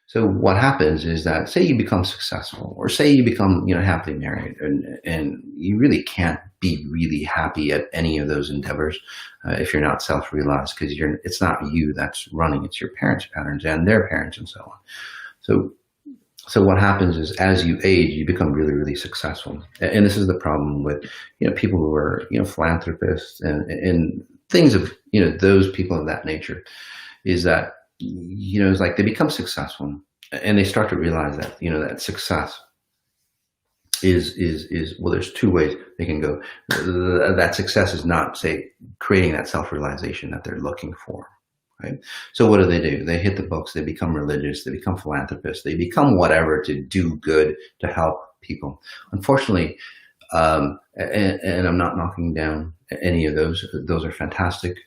So what happens is that, say you become successful, or say you become, happily married, and you really can't be really happy at any of those endeavors if you're not self-realized, because it's not you that's running, it's your parents' patterns and their parents and so on. So so what happens is, as you age, you become really, really successful. And this is the problem with, people who are, philanthropists and things of, those people of that nature, is that, it's like they become successful and they start to realize that, that success is well, there's two ways they can go. That success is not, say, creating that self-realization that they're looking for. Right. So what do? They hit the books, they become religious, they become philanthropists, they become whatever to do good, to help people. Unfortunately, and I'm not knocking down any of those. Those are fantastic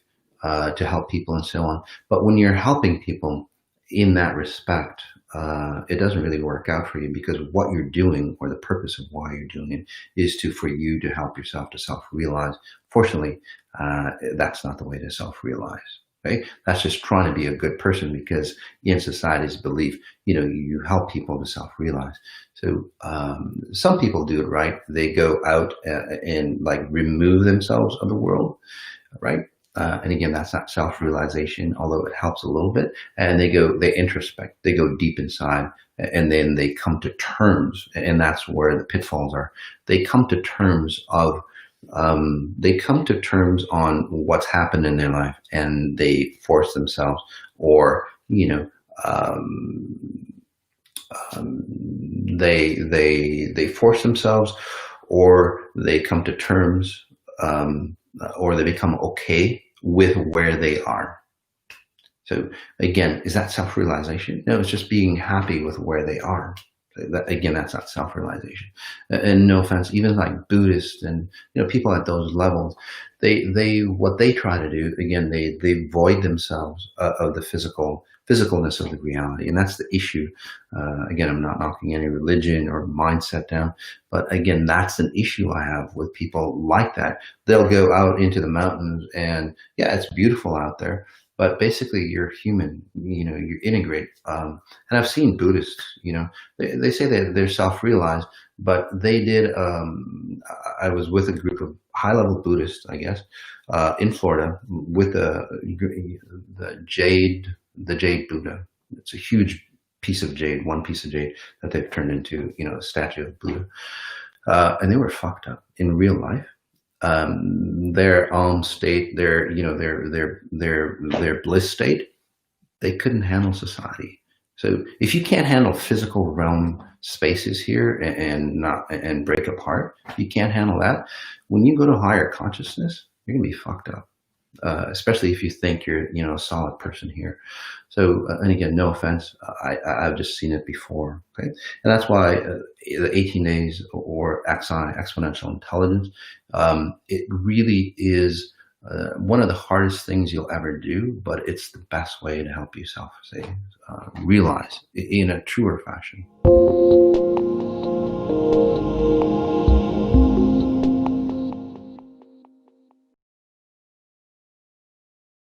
to help people and so on. But when you're helping people in that respect, it doesn't really work out for you, because what you're doing, or the purpose of why you're doing it, is for you to help yourself to self-realize. Fortunately, that's not the way to self-realize. Right? That's just trying to be a good person, because in society's belief, you help people to self-realize. So some people do it right. They go out and like remove themselves of the world, right? And again, that's not self-realization, although it helps a little bit. And they introspect, they go deep inside, and then they come to terms, and that's where the pitfalls are. They come to terms on what's happened in their life, and they force themselves, or they force themselves, or they come to terms, or they become okay with where they are. So again, is that self-realization? No, it's just being happy with where they are. Again, that's not self-realization. And no offense, even like Buddhists and people at those levels, they what they try to do, again, they void themselves of the physicalness of the reality, and that's the issue. Again, I'm not knocking any religion or mindset down, but again, that's an issue I have with people like that. They'll go out into the mountains, and yeah, it's beautiful out there, but basically you're human, you integrate. And I've seen Buddhists, they say that they're self-realized, but they did, I was with a group of high-level Buddhists, I guess, in Florida, with the jade Buddha. It's a huge piece of jade, one piece of jade that they've turned into, a statue of Buddha. And they were fucked up in real life. Their state, their bliss state, they couldn't handle society. So if you can't handle physical realm spaces here and break apart, if you can't handle that, when you go to higher consciousness, you're gonna be fucked up. Especially if you think you're, a solid person here. So, and again, no offense, I've just seen it before. Okay, and that's why the 18 days or Xponential Intelligence, it really is one of the hardest things you'll ever do, but it's the best way to help yourself, say, realize in a truer fashion.